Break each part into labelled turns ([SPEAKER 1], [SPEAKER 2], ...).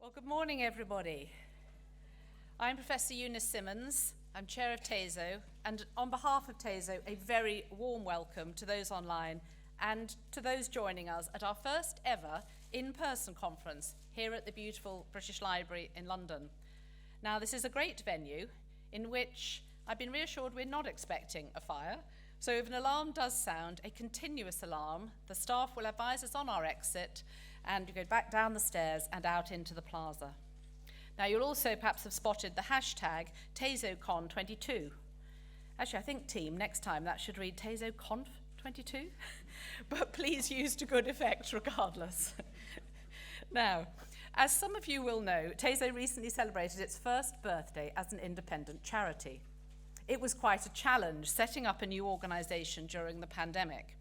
[SPEAKER 1] Well, good morning, everybody. I'm Professor Eunice Simmons. I'm Chair of TASO, and on behalf of TASO, a very warm welcome to those online and to those joining us at our first ever in-person conference here at the beautiful British Library in London. Now, this is a great venue in which I've been reassured we're not expecting a fire, so if an alarm does sound, a continuous alarm, the staff will advise us on our exit and you go back down the stairs and out into the plaza. Now, you'll also perhaps have spotted the hashtag TASOCon22. Actually, I think, team, next time that should read TASOConf22, but please use to good effect regardless. Now, as some of you will know, TASO recently celebrated its first birthday as an independent charity. It was quite a challenge setting up a new organisation during the pandemic.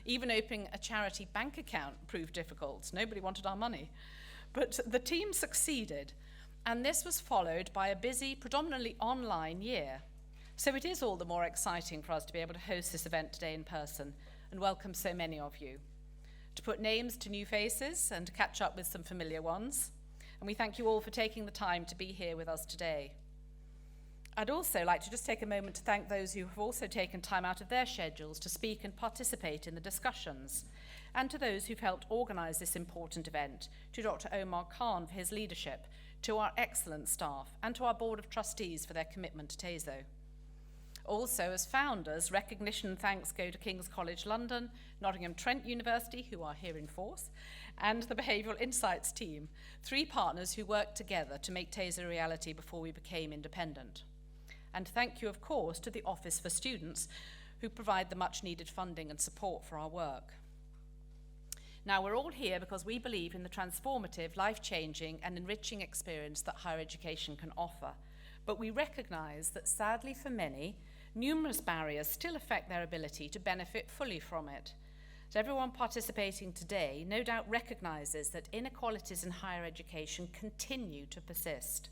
[SPEAKER 1] Even opening a charity bank account proved difficult. Nobody wanted our money. But the team succeeded, and this was followed by a busy, predominantly online year. So it is all the more exciting for us to be able to host this event today in person and welcome so many of you, to put names to new faces and to catch up with some familiar ones. And we thank you all for taking the time to be here with us today. I'd also like to just take a moment to thank those who have also taken time out of their schedules to speak and participate in the discussions, and to those who've helped organise this important event, to Dr. Omar Khan for his leadership, to our excellent staff, and to our Board of Trustees for their commitment to TASO. Also, as founders, recognition and thanks go to King's College London, Nottingham Trent University, who are here in force, and the Behavioural Insights team, three partners who worked together to make TASO a reality before we became independent. And thank you, of course, to the Office for Students, who provide the much-needed funding and support for our work. Now, we're all here because we believe in the transformative, life-changing and enriching experience that higher education can offer. But we recognise that, sadly for many, numerous barriers still affect their ability to benefit fully from it. So everyone participating today no doubt recognises that inequalities in higher education continue to persist.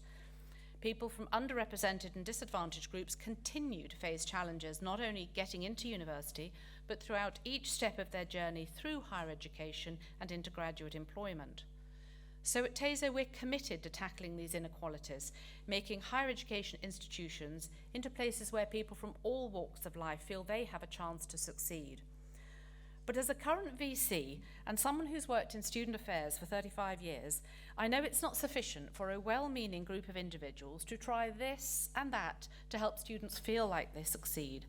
[SPEAKER 1] People from underrepresented and disadvantaged groups continue to face challenges not only getting into university, but throughout each step of their journey through higher education and into graduate employment. So at TASO, we're committed to tackling these inequalities, making higher education institutions into places where people from all walks of life feel they have a chance to succeed. But as a current VC and someone who's worked in student affairs for 35 years, I know it's not sufficient for a well-meaning group of individuals to try this and that to help students feel like they succeed,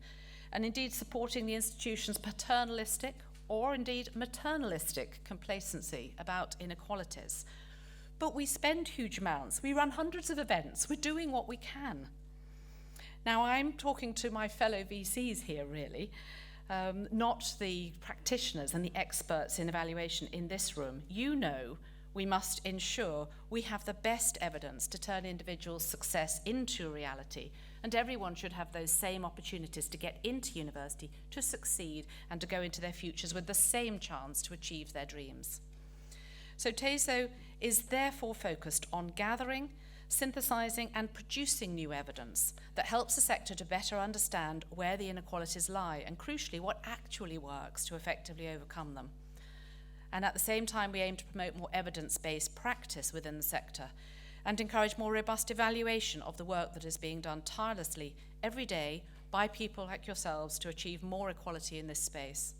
[SPEAKER 1] and indeed supporting the institution's paternalistic or indeed maternalistic complacency about inequalities. But we spend huge amounts, we run hundreds of events, we're doing what we can. Now, I'm talking to my fellow VCs here, really, not the practitioners and the experts in evaluation in this room. You know we must ensure we have the best evidence to turn individuals' success into a reality, and everyone should have those same opportunities to get into university, to succeed, and to go into their futures with the same chance to achieve their dreams. So TASO is therefore focused on gathering, synthesising and producing new evidence that helps the sector to better understand where the inequalities lie and, crucially, what actually works to effectively overcome them. And at the same time, we aim to promote more evidence-based practice within the sector and encourage more robust evaluation of the work that is being done tirelessly every day by people like yourselves to achieve more equality in this space.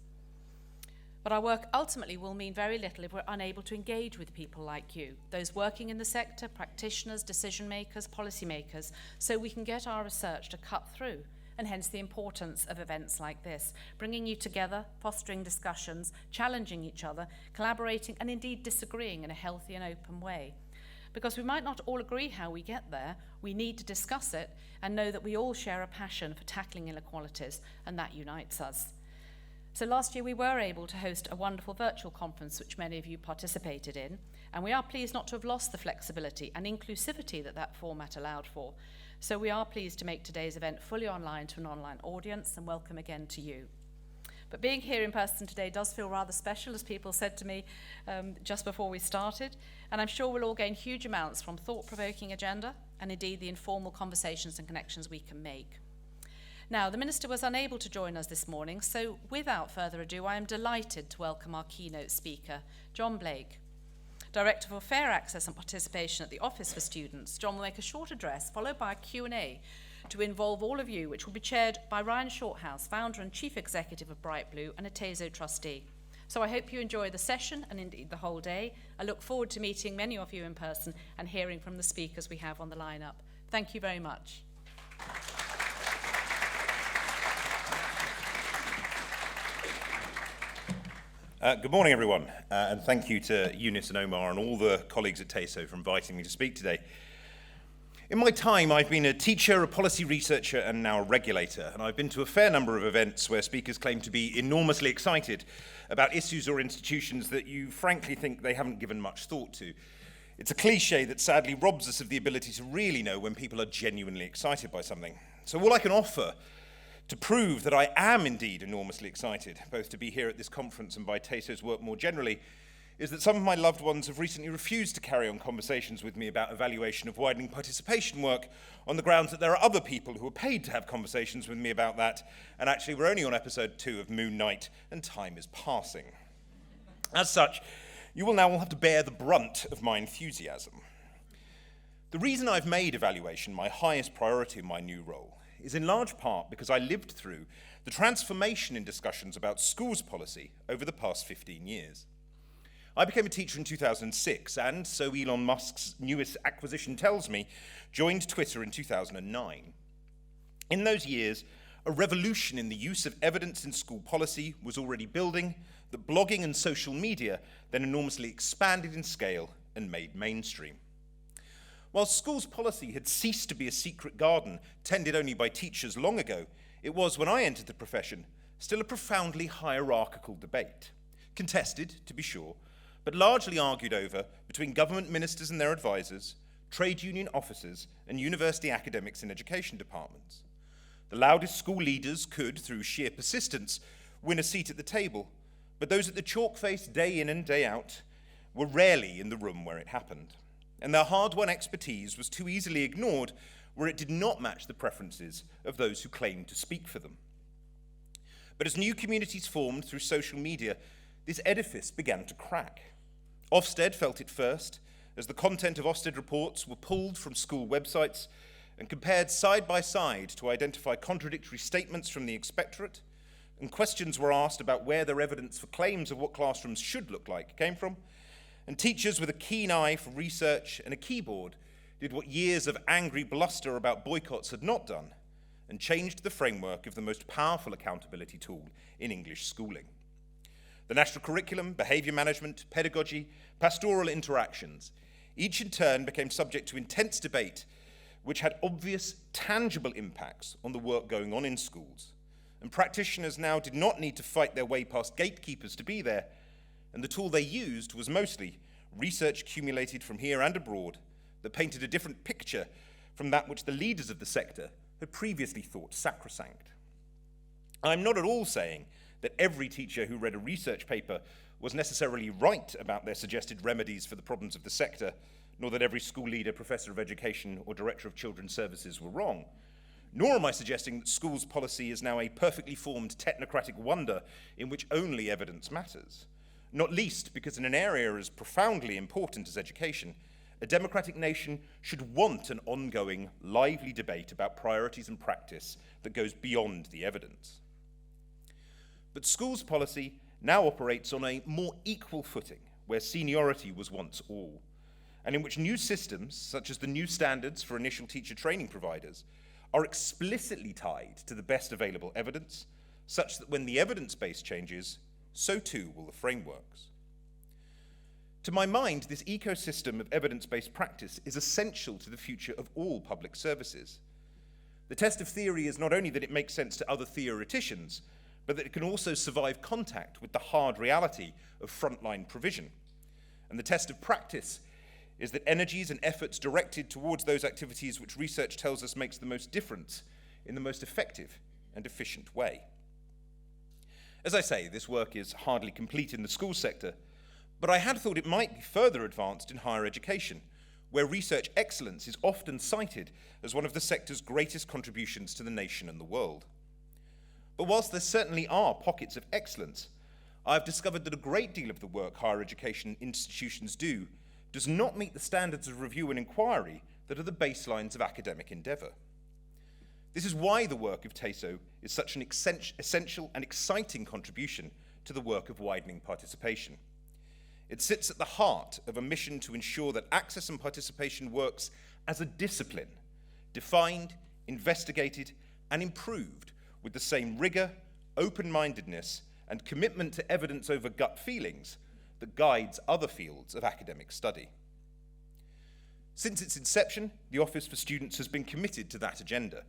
[SPEAKER 1] But our work ultimately will mean very little if we're unable to engage with people like you, those working in the sector, practitioners, decision makers, policymakers, so we can get our research to cut through, and hence the importance of events like this, bringing you together, fostering discussions, challenging each other, collaborating and indeed disagreeing in a healthy and open way. Because we might not all agree how we get there, we need to discuss it and know that we all share a passion for tackling inequalities, and that unites us. So last year we were able to host a wonderful virtual conference which many of you participated in, and we are pleased not to have lost the flexibility and inclusivity that format allowed for. So we are pleased to make today's event fully online to an online audience, and welcome again to you. But being here in person today does feel rather special, as people said to me just before we started, and I'm sure we'll all gain huge amounts from thought-provoking agenda and indeed the informal conversations and connections we can make. Now, the Minister was unable to join us this morning, so without further ado, I am delighted to welcome our keynote speaker, John Blake. Director for Fair Access and Participation at the Office for Students. John will make a short address followed by a Q&A to involve all of you, which will be chaired by Ryan Shorthouse, founder and chief executive of Bright Blue and a TASO trustee. So I hope you enjoy the session and indeed the whole day. I look forward to meeting many of you in person and hearing from the speakers we have on the lineup. Thank you very much.
[SPEAKER 2] Good morning, everyone, and thank you to Eunice and Omar and all the colleagues at TASO for inviting me to speak today. In my time, I've been a teacher, a policy researcher, and now a regulator, and I've been to a fair number of events where speakers claim to be enormously excited about issues or institutions that you frankly think they haven't given much thought to. It's a cliche that sadly robs us of the ability to really know when people are genuinely excited by something. So all I can offer to prove that I am indeed enormously excited, both to be here at this conference and by TASO's work more generally, is that some of my loved ones have recently refused to carry on conversations with me about evaluation of widening participation work on the grounds that there are other people who are paid to have conversations with me about that, and actually we're only on episode 2 of Moon Knight, and time is passing. As such, you will now all have to bear the brunt of my enthusiasm. The reason I've made evaluation my highest priority in my new role is in large part because I lived through the transformation in discussions about schools policy over the past 15 years. I became a teacher in 2006 and, so Elon Musk's newest acquisition tells me, joined Twitter in 2009. In those years, a revolution in the use of evidence in school policy was already building, that blogging and social media then enormously expanded in scale and made mainstream. While schools policy had ceased to be a secret garden tended only by teachers long ago, it was, when I entered the profession, still a profoundly hierarchical debate. Contested, to be sure, but largely argued over between government ministers and their advisors, trade union officers, and university academics in education departments. The loudest school leaders could, through sheer persistence, win a seat at the table, but those at the chalk face day in and day out were rarely in the room where it happened. And their hard-won expertise was too easily ignored where it did not match the preferences of those who claimed to speak for them. But as new communities formed through social media, this edifice began to crack. Ofsted felt it first, as the content of Ofsted reports were pulled from school websites and compared side by side to identify contradictory statements from the inspectorate, and questions were asked about where their evidence for claims of what classrooms should look like came from, and teachers with a keen eye for research and a keyboard did what years of angry bluster about boycotts had not done, and changed the framework of the most powerful accountability tool in English schooling. The national curriculum, behaviour management, pedagogy, pastoral interactions, each in turn became subject to intense debate, which had obvious, tangible impacts on the work going on in schools. And practitioners now did not need to fight their way past gatekeepers to be there, and the tool they used was mostly research accumulated from here and abroad that painted a different picture from that which the leaders of the sector had previously thought sacrosanct. I'm not at all saying that every teacher who read a research paper was necessarily right about their suggested remedies for the problems of the sector, nor that every school leader, professor of education, or director of children's services were wrong. Nor am I suggesting that schools policy is now a perfectly formed technocratic wonder in which only evidence matters. Not least because in an area as profoundly important as education, a democratic nation should want an ongoing, lively debate about priorities and practice that goes beyond the evidence. But schools policy now operates on a more equal footing, where seniority was once all, and in which new systems, such as the new standards for initial teacher training providers, are explicitly tied to the best available evidence, such that when the evidence base changes, so too will the frameworks. To my mind, this ecosystem of evidence-based practice is essential to the future of all public services. The test of theory is not only that it makes sense to other theoreticians, but that it can also survive contact with the hard reality of frontline provision. And the test of practice is that energies and efforts directed towards those activities which research tells us makes the most difference in the most effective and efficient way. As I say, this work is hardly complete in the school sector, but I had thought it might be further advanced in higher education, where research excellence is often cited as one of the sector's greatest contributions to the nation and the world. But whilst there certainly are pockets of excellence, I've discovered that a great deal of the work higher education institutions do does not meet the standards of review and inquiry that are the baselines of academic endeavour. This is why the work of TASO is such an essential and exciting contribution to the work of widening participation. It sits at the heart of a mission to ensure that access and participation works as a discipline, defined, investigated, and improved with the same rigour, open-mindedness, and commitment to evidence over gut feelings that guides other fields of academic study. Since its inception, the Office for Students has been committed to that agenda,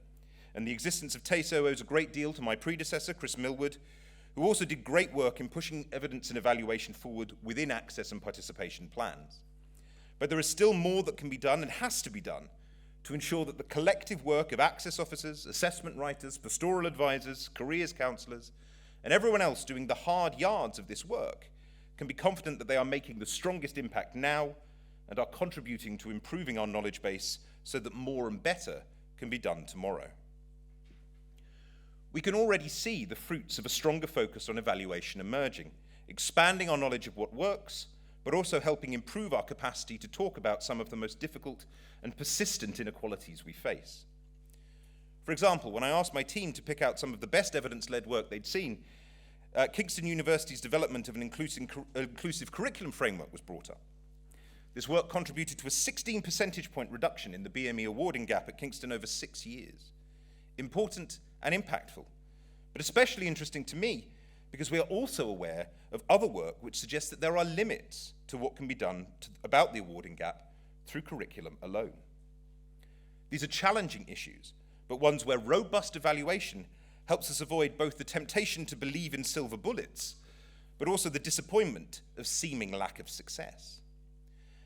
[SPEAKER 2] and the existence of TASO owes a great deal to my predecessor, Chris Millward, who also did great work in pushing evidence and evaluation forward within access and participation plans. But there is still more that can be done and has to be done to ensure that the collective work of access officers, assessment writers, pastoral advisors, careers counsellors, and everyone else doing the hard yards of this work can be confident that they are making the strongest impact now and are contributing to improving our knowledge base so that more and better can be done tomorrow. We can already see the fruits of a stronger focus on evaluation emerging, expanding our knowledge of what works, but also helping improve our capacity to talk about some of the most difficult and persistent inequalities we face. For example, when I asked my team to pick out some of the best evidence-led work they'd seen, Kingston University's development of an inclusive curriculum framework was brought up. This work contributed to a 16 percentage point reduction in the BME awarding gap at Kingston over 6 years. Important and impactful, but especially interesting to me because we are also aware of other work which suggests that there are limits to what can be done about the awarding gap through curriculum alone. These are challenging issues, but ones where robust evaluation helps us avoid both the temptation to believe in silver bullets, but also the disappointment of seeming lack of success.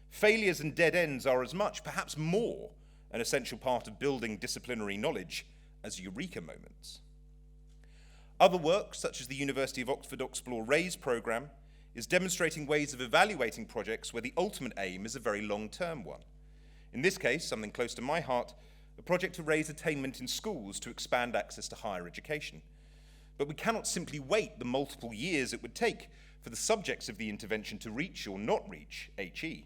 [SPEAKER 2] Failures and dead ends are as much, perhaps more, an essential part of building disciplinary knowledge as eureka moments. Other work, such as the University of Oxford Explore RAISE programme, is demonstrating ways of evaluating projects where the ultimate aim is a very long-term one. In this case, something close to my heart, a project to raise attainment in schools to expand access to higher education. But we cannot simply wait the multiple years it would take for the subjects of the intervention to reach or not reach HE.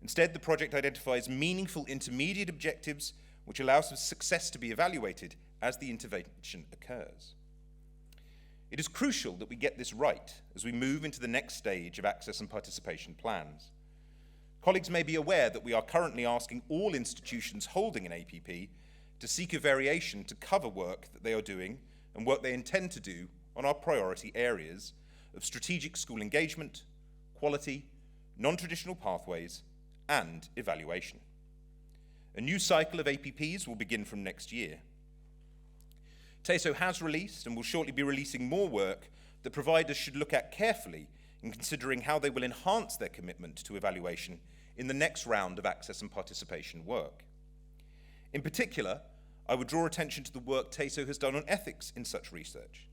[SPEAKER 2] Instead, the project identifies meaningful intermediate objectives which allows for success to be evaluated as the intervention occurs. It is crucial that we get this right as we move into the next stage of access and participation plans. Colleagues may be aware that we are currently asking all institutions holding an APP to seek a variation to cover work that they are doing and work they intend to do on our priority areas of strategic school engagement, quality, non-traditional pathways, and evaluation. A new cycle of APPs will begin from next year. TASO has released and will shortly be releasing more work that providers should look at carefully in considering how they will enhance their commitment to evaluation in the next round of access and participation work. In particular, I would draw attention to the work TASO has done on ethics in such research.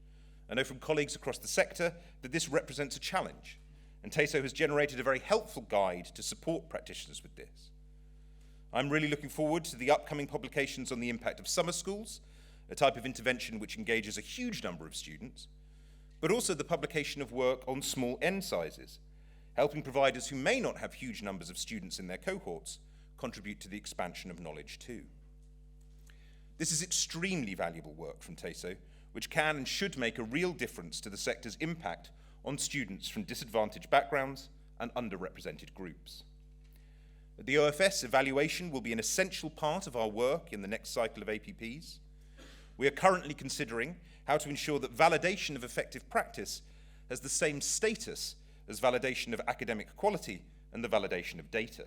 [SPEAKER 2] I know from colleagues across the sector that this represents a challenge, and TASO has generated a very helpful guide to support practitioners with this. I'm really looking forward to the upcoming publications on the impact of summer schools, a type of intervention which engages a huge number of students, but also the publication of work on small N sizes, helping providers who may not have huge numbers of students in their cohorts contribute to the expansion of knowledge too. This is extremely valuable work from TASO, which can and should make a real difference to the sector's impact on students from disadvantaged backgrounds and underrepresented groups. The OFS evaluation will be an essential part of our work in the next cycle of APPs. We are currently considering how to ensure that validation of effective practice has the same status as validation of academic quality and the validation of data.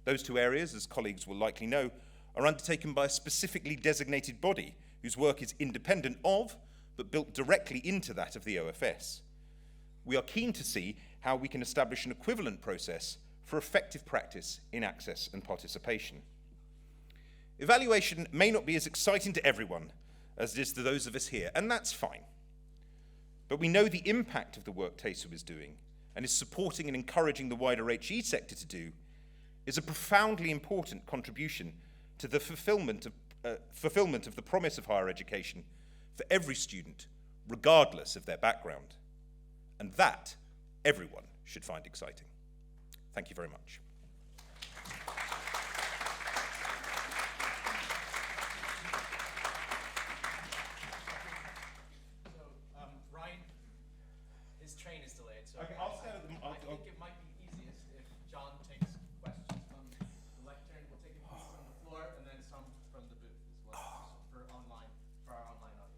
[SPEAKER 2] Those two areas, as colleagues will likely know, are undertaken by a specifically designated body whose work is independent of, but built directly into that of the OFS. We are keen to see how we can establish an equivalent process for effective practice in access and participation. Evaluation may not be as exciting to everyone as it is to those of us here, and that's fine. But we know the impact of the work TASO is doing and is supporting and encouraging the wider HE sector to do is a profoundly important contribution to the fulfillment of the promise of higher education for every student, regardless of their background. And that everyone should find exciting. Thank you very much.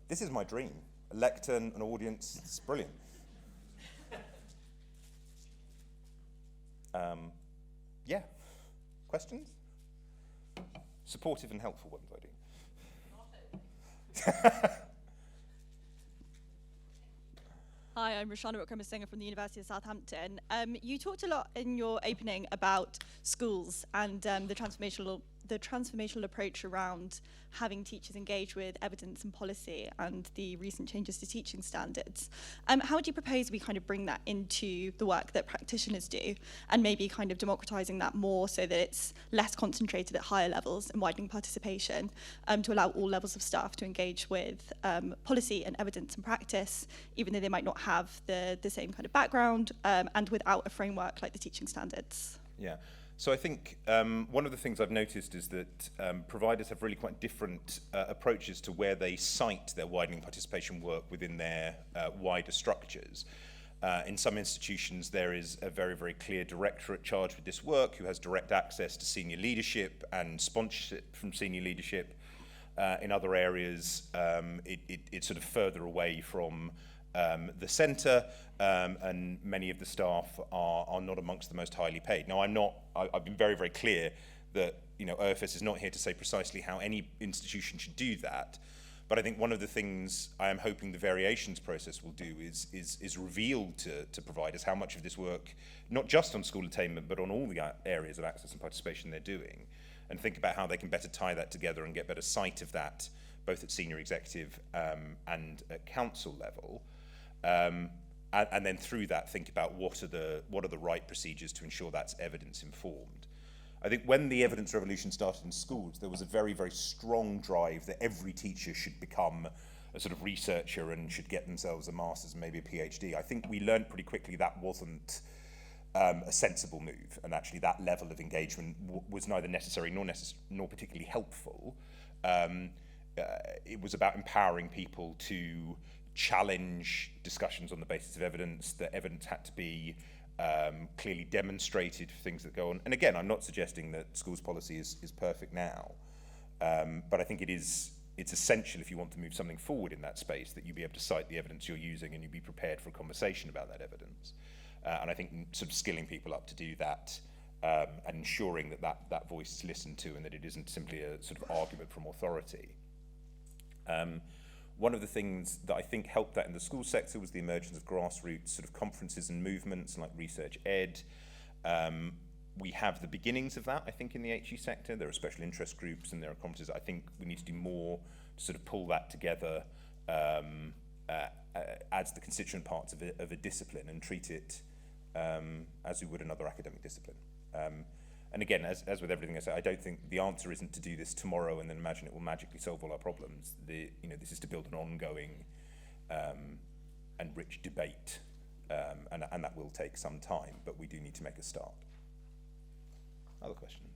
[SPEAKER 2] This is my dream. A lectern, an audience, it's brilliant. Yeah, questions? Supportive and helpful ones, I do.
[SPEAKER 3] Hi, I'm Roshana Wickremer-Singer from the University of Southampton. You talked a lot in your opening about schools and the transformational approach around having teachers engage with evidence and policy and the recent changes to teaching standards. How would you propose we kind of bring that into the work that practitioners do and maybe kind of democratising that more so that it's less concentrated at higher levels and widening participation to allow all levels of staff to engage with policy and evidence and practice, even though they might not have the same kind of background and without a framework like the teaching standards?
[SPEAKER 2] Yeah. So I think one of the things I've noticed is that providers have really quite different approaches to where they cite their widening participation work within their wider structures. In some institutions, there is a very, very clear directorate charged with this work who has direct access to senior leadership and sponsorship from senior leadership. In other areas, it's sort of further away from the centre, and many of the staff are not amongst the most highly paid. Now, I've been very, very clear that OFS is not here to say precisely how any institution should do that, but I think one of the things I am hoping the variations process will do is reveal to providers how much of this work, not just on school attainment, but on all the areas of access and participation they're doing, and think about how they can better tie that together and get better sight of that, both at senior executive and at council level. And then through that, think about what are the right procedures to ensure that's evidence informed. I think when the evidence revolution started in schools, there was a very, very strong drive that every teacher should become a sort of researcher and should get themselves a master's and maybe a PhD. I think we learned pretty quickly that wasn't a sensible move, and actually that level of engagement was neither necessary nor particularly helpful. It was about empowering people to challenge discussions on the basis of evidence. That evidence had to be clearly demonstrated for things that go on. And again, I'm not suggesting that schools policy is perfect now, but I think it's essential if you want to move something forward in that space that you be able to cite the evidence you're using and you be prepared for a conversation about that evidence. And I think sort of skilling people up to do that and ensuring that voice is listened to and that it isn't simply a sort of argument from authority. One of the things that I think helped that in the school sector was the emergence of grassroots sort of conferences and movements like Research Ed. We have the beginnings of that, I think, in the HE sector. There are special interest groups and there are conferences. I think we need to do more to sort of pull that together as the constituent parts of a discipline and treat it as we would another academic discipline. And again, as with everything I say, I don't think the answer isn't to do this tomorrow and then imagine it will magically solve all our problems. This is to build an ongoing and rich debate, and that will take some time, but we do need to make a start. Other questions?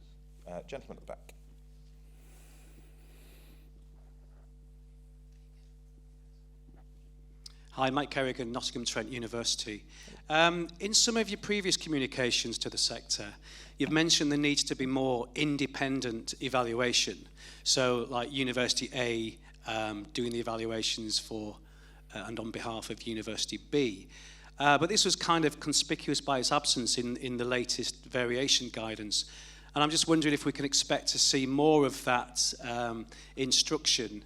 [SPEAKER 2] Gentleman at the back.
[SPEAKER 4] Hi, Mike Kerrigan, Nottingham Trent University. In some of your previous communications to the sector, you've mentioned the need to be more independent evaluation. So like University A doing the evaluations for and on behalf of University B. But this was kind of conspicuous by its absence in the latest variation guidance. And I'm just wondering if we can expect to see more of that instruction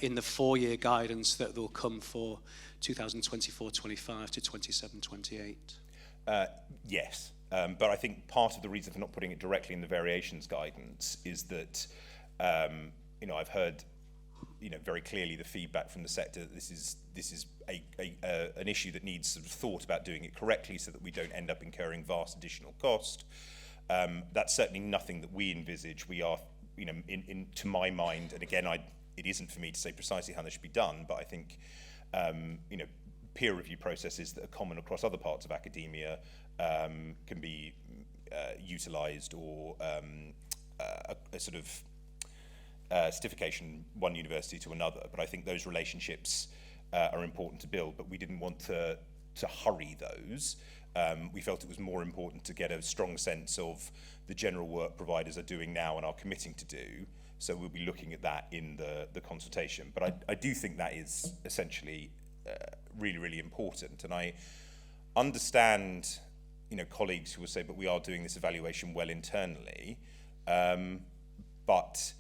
[SPEAKER 4] in the 4-year guidance that will come for 2024-25 to 27-28.
[SPEAKER 2] Yes, but I think part of the reason for not putting it directly in the variations guidance is that I've heard very clearly the feedback from the sector that this is an issue that needs sort of thought about doing it correctly so that we don't end up incurring vast additional cost. That's certainly nothing that we envisage. We are, to my mind, and again, it isn't for me to say precisely how this should be done, but I think peer review processes that are common across other parts of academia can be utilised, or a sort of certification one university to another. But I think those relationships are important to build, but we didn't want to hurry those. We felt it was more important to get a strong sense of the general work providers are doing now and are committing to do So we'll be looking at that in the consultation. But I do think that is essentially really, really important. And I understand, colleagues who will say, but we are doing this evaluation well internally. But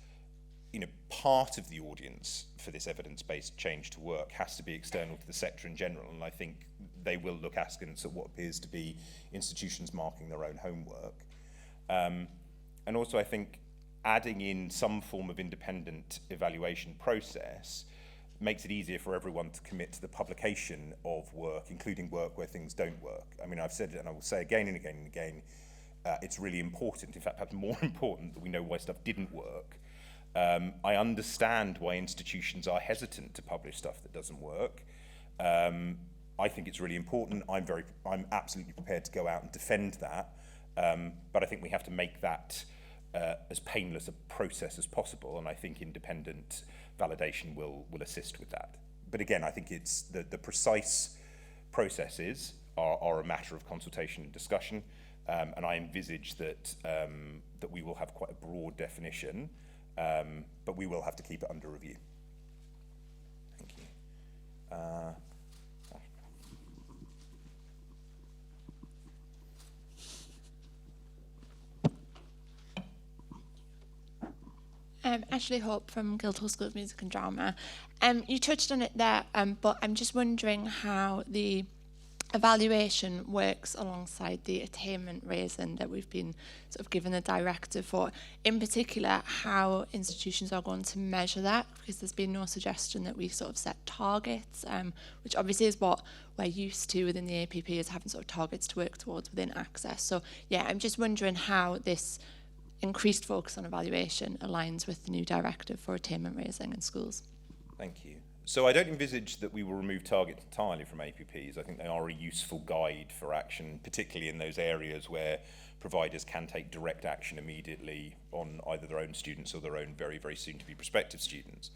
[SPEAKER 2] part of the audience for this evidence-based change to work has to be external to the sector in general, and I think they will look askance at what appears to be institutions marking their own homework. And also I think adding in some form of independent evaluation process makes it easier for everyone to commit to the publication of work, including work where things don't work. I mean, I've said it and I will say again and again and again, it's really important, in fact perhaps more important, that we know why stuff didn't work. I understand why institutions are hesitant to publish stuff that doesn't work. I think it's really important. I'm absolutely prepared to go out and defend that. But I think we have to make that as painless a process as possible, and I think independent validation will assist with that. But again, I think it's the precise processes are a matter of consultation and discussion, and I envisage that that we will have quite a broad definition, but we will have to keep it under review. Thank you.
[SPEAKER 5] Ashley Hope from Guildhall School of Music and Drama. You touched on it there, but I'm just wondering how the evaluation works alongside the attainment raising that we've been sort of given a directive for. In particular, how institutions are going to measure that, because there's been no suggestion that we sort of set targets, which obviously is what we're used to within the APP, is having sort of targets to work towards within Access. So yeah, I'm just wondering how this increased focus on evaluation aligns with the new directive for attainment raising in schools.
[SPEAKER 2] Thank you. So I don't envisage that we will remove targets entirely from APPs. I think they are a useful guide for action, particularly in those areas where providers can take direct action immediately on either their own students or their own very, very soon to be prospective students.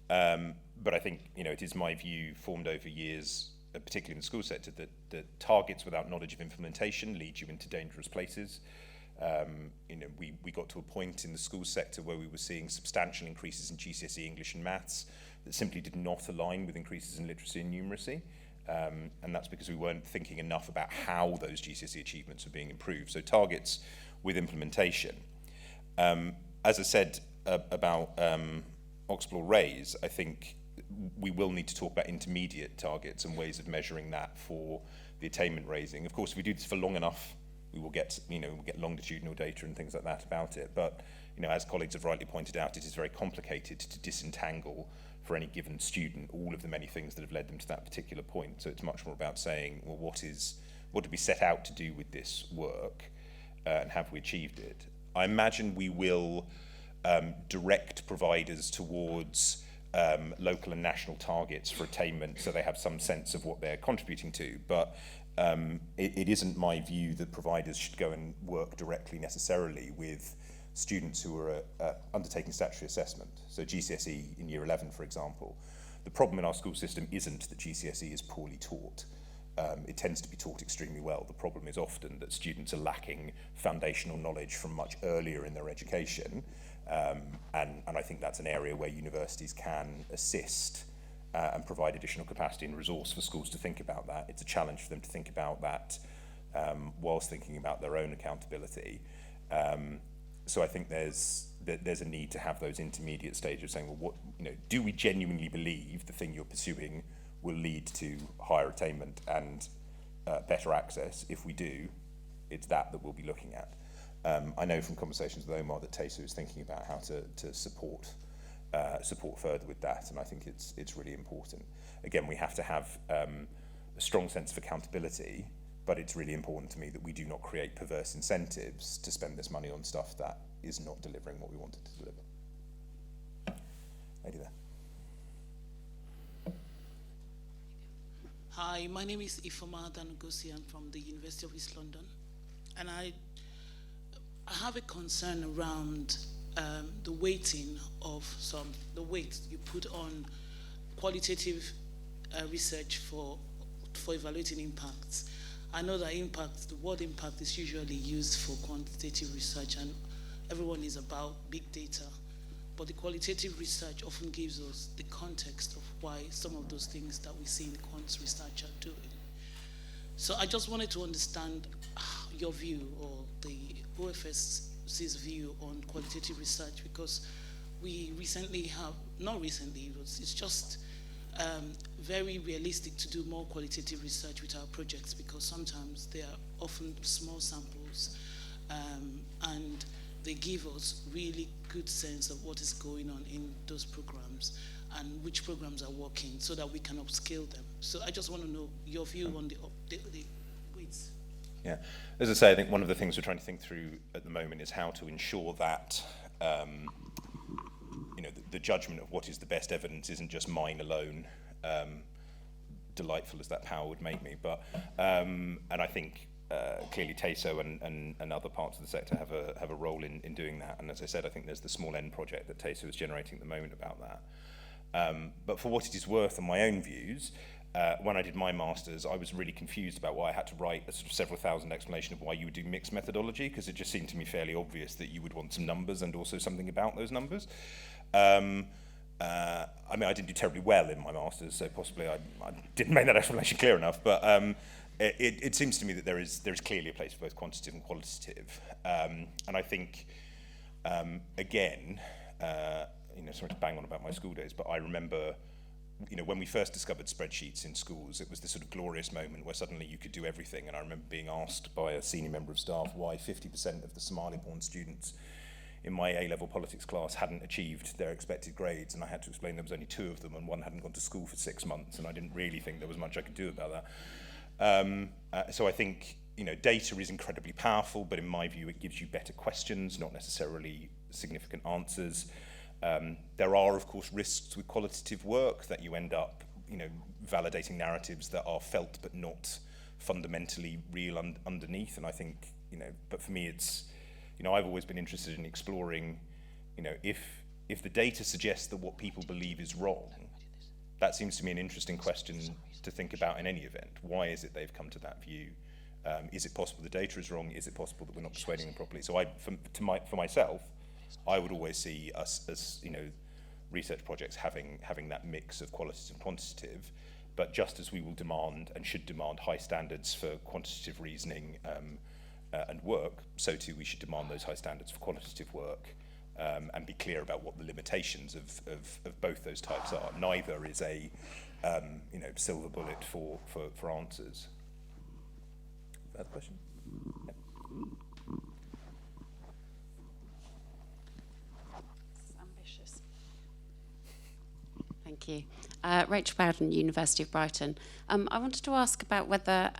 [SPEAKER 2] But I think, it is my view, formed over years, particularly in the school sector, that targets without knowledge of implementation lead you into dangerous places. We got to a point in the school sector where we were seeing substantial increases in GCSE English and Maths that simply did not align with increases in literacy and numeracy. And that's because we weren't thinking enough about how those GCSE achievements were being improved. So targets with implementation. As I said about Oxbloor Raise, I think we will need to talk about intermediate targets and ways of measuring that for the attainment raising. Of course, if we do this for long enough, we will get, we'll get longitudinal data and things like that about it. But, as colleagues have rightly pointed out, it is very complicated to disentangle for any given student all of the many things that have led them to that particular point. So it's much more about saying, well, what did we set out to do with this work, and have we achieved it? I imagine we will direct providers towards local and national targets for attainment, so they have some sense of what they're contributing to. But it isn't my view that providers should go and work directly necessarily with students who are undertaking statutory assessment. So GCSE in year 11, for example. The problem in our school system isn't that GCSE is poorly taught. It tends to be taught extremely well. The problem is often that students are lacking foundational knowledge from much earlier in their education. And I think that's an area where universities can assist and provide additional capacity and resource for schools to think about that. It's a challenge for them to think about that whilst thinking about their own accountability. So I think there's a need to have those intermediate stages saying, well, do we genuinely believe the thing you're pursuing will lead to higher attainment and better access? If we do, it's that we'll be looking at. I know from conversations with Omar that TASO is thinking about how to support further with that, and I think it's really important. Again, we have to have a strong sense of accountability, but it's really important to me that we do not create perverse incentives to spend this money on stuff that is not delivering what we wanted to deliver. Lady there.
[SPEAKER 6] Hi, my name is Ifoma Danugosi. I'm from the University of East London, and I have a concern around the weighting of the weight you put on qualitative research for evaluating impacts. I know that the word impact is usually used for quantitative research, and everyone is about big data. but the qualitative research often gives us the context of why some of those things that we see in the quant research are doing. So I just wanted to understand your view, or the OFSC's view on qualitative research, because we recently have, not recently, it's just very realistic to do more qualitative research with our projects, because sometimes they are often small samples, and they give us really good sense of what is going on in those programs and which programs are working, so that we can upscale them. So I just want to know your view on the weights.
[SPEAKER 2] Yeah, as I say, I think one of the things we're trying to think through at the moment is how to ensure that the judgment of what is the best evidence isn't just mine alone, delightful as that power would make me. But and I think clearly TASO and other parts of the sector have a role in doing that. And as I said, I think there's the small N project that TASO is generating at the moment about that. But for what it is worth, on my own views, when I did my master's, I was really confused about why I had to write a sort of several thousand explanation of why you would do mixed methodology, because it just seemed to me fairly obvious that you would want some numbers and also something about those numbers. I mean, I didn't do terribly well in my master's, so possibly I didn't make that explanation clear enough, but it seems to me that there is clearly a place for both quantitative and qualitative. And I think, again, sorry to bang on about my school days, but I remember, when we first discovered spreadsheets in schools, it was this sort of glorious moment where suddenly you could do everything. And I remember being asked by a senior member of staff why 50% of the Somali-born students in my A-level politics class hadn't achieved their expected grades, and I had to explain there was only 2 of them and one hadn't gone to school for 6 months, and I didn't really think there was much I could do about that. So I think data is incredibly powerful, but in my view it gives you better questions, not necessarily significant answers. There are, of course, risks with qualitative work, that you end up, validating narratives that are felt but not fundamentally real underneath. And I think, but for me, it's, I've always been interested in exploring, if the data suggests that what people believe is wrong, that seems to me an interesting question to think about in any event. Why is it they've come to that view? Is it possible the data is wrong? Is it possible that we're not persuading them properly? So for myself, I would always see us as research projects having that mix of qualitative and quantitative, but just as we will demand and should demand high standards for quantitative reasoning and work, so too we should demand those high standards for qualitative work, and be clear about what the limitations of both those types are. Neither is a silver bullet for answers. Further question? Yeah.
[SPEAKER 7] Thank you. Rachel Bowden, University of Brighton. I wanted to ask about whether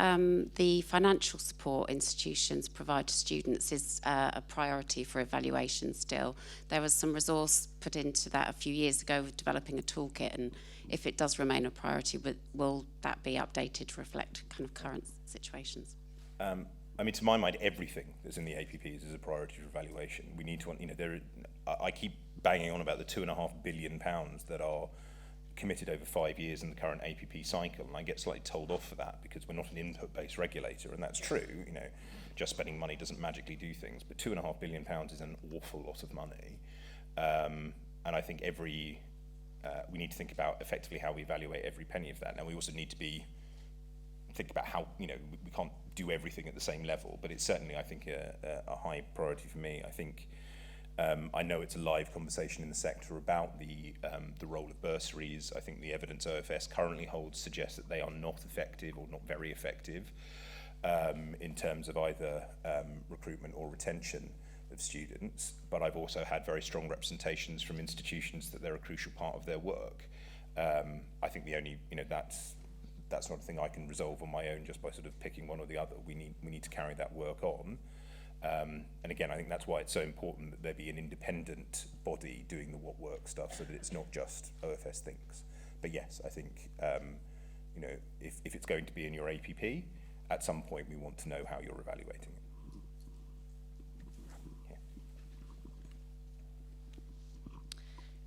[SPEAKER 7] the financial support institutions provide to students is a priority for evaluation still. There was some resource put into that a few years ago with developing a toolkit, and if it does remain a priority, will that be updated to reflect kind of current situations?
[SPEAKER 2] I mean, to my mind, everything that's in the APPs is a priority for evaluation. We need to, I keep banging on about the £2.5 billion that are committed over 5 years in the current APP cycle, and I get slightly told off for that because we're not an input-based regulator, and that's true. Just spending money doesn't magically do things, but £2.5 billion is an awful lot of money, and I think we need to think about effectively how we evaluate every penny of that. Now, we also need to think about how we can't do everything at the same level, but it's certainly, I think, a high priority for me. I think. I know it's a live conversation in the sector about the role of bursaries. I think the evidence OFS currently holds suggests that they are not effective or not very effective in terms of either recruitment or retention of students. But I've also had very strong representations from institutions that they're a crucial part of their work. I think the only, that's not a thing I can resolve on my own just by sort of picking one or the other. We need to carry that work on. And again, I think that's why it's so important that there be an independent body doing the what work stuff, so that it's not just OFS thinks. But yes, I think if it's going to be in your APP, at some point we want to know how you're evaluating it. Yeah.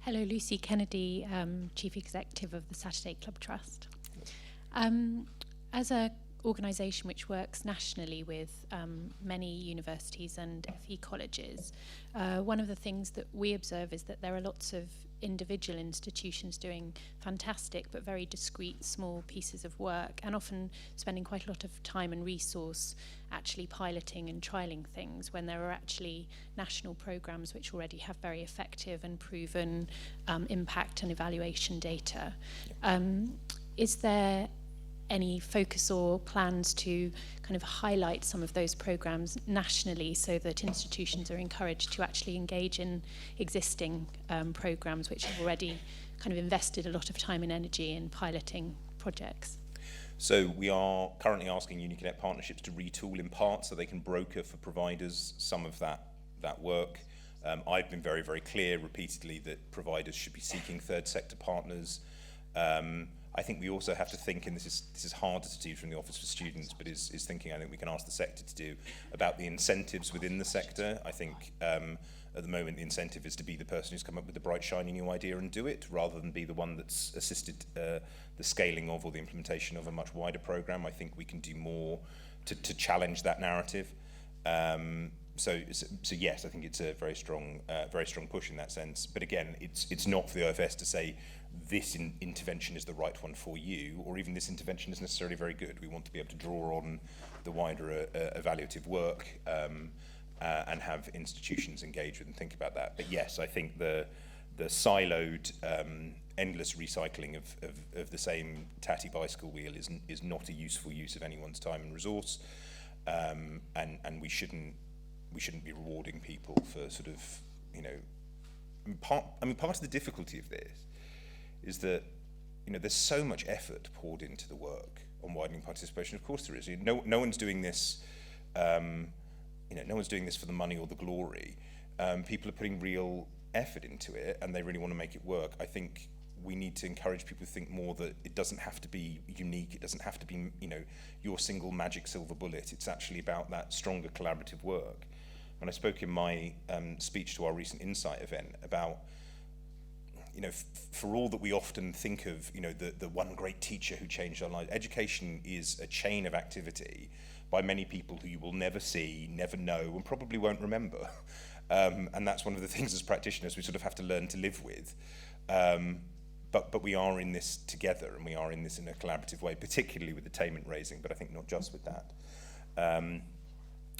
[SPEAKER 8] Hello, Lucy Kennedy, Chief Executive of the Saturday Club Trust. As a organisation which works nationally with many universities and FE colleges. One of the things that we observe is that there are lots of individual institutions doing fantastic but very discrete small pieces of work, and often spending quite a lot of time and resource actually piloting and trialling things, when there are actually national programs which already have very effective and proven impact and evaluation data. Is there any focus or plans to kind of highlight some of those programs nationally so that institutions are encouraged to actually engage in existing programs which have already kind of invested a lot of time and energy in piloting projects?
[SPEAKER 2] So we are currently asking UniConnect partnerships to retool in part so they can broker for providers some of that work. I've been very, very clear repeatedly that providers should be seeking third sector partners. I think we also have to think, and this is harder to do from the Office for Students, but is thinking I think we can ask the sector to do, about the incentives within the sector. I think at the moment the incentive is to be the person who's come up with the bright, shiny new idea and do it, rather than be the one that's assisted the scaling of or the implementation of a much wider programme. I think we can do more to challenge that narrative. So yes, I think it's a very strong push in that sense. But again, it's not for the OFS to say this intervention is the right one for you, or even this intervention is necessarily very good. We want to be able to draw on the wider evaluative work and have institutions engage with and think about that. But yes, I think the siloed, endless recycling of the same tatty bicycle wheel is not a useful use of anyone's time and resource, and we shouldn't be rewarding people for sort of, you know, part of the difficulty of this is that, you know, there's so much effort poured into the work on widening participation. Of course there is. No one's doing this, no one's doing this for the money or the glory. People are putting real effort into it, and they really want to make it work. I think we need to encourage people to think more that it doesn't have to be unique. It doesn't have to be, you know, your single magic silver bullet. It's actually about that stronger collaborative work. When I spoke in my speech to our recent Insight event about, you know, for all that we often think of, you know, the one great teacher who changed our lives, education is a chain of activity by many people who you will never see, never know, and probably won't remember. And that's one of the things as practitioners we sort of have to learn to live with. But we are in this together, and we are in this in a collaborative way, particularly with attainment raising, but I think not just with that.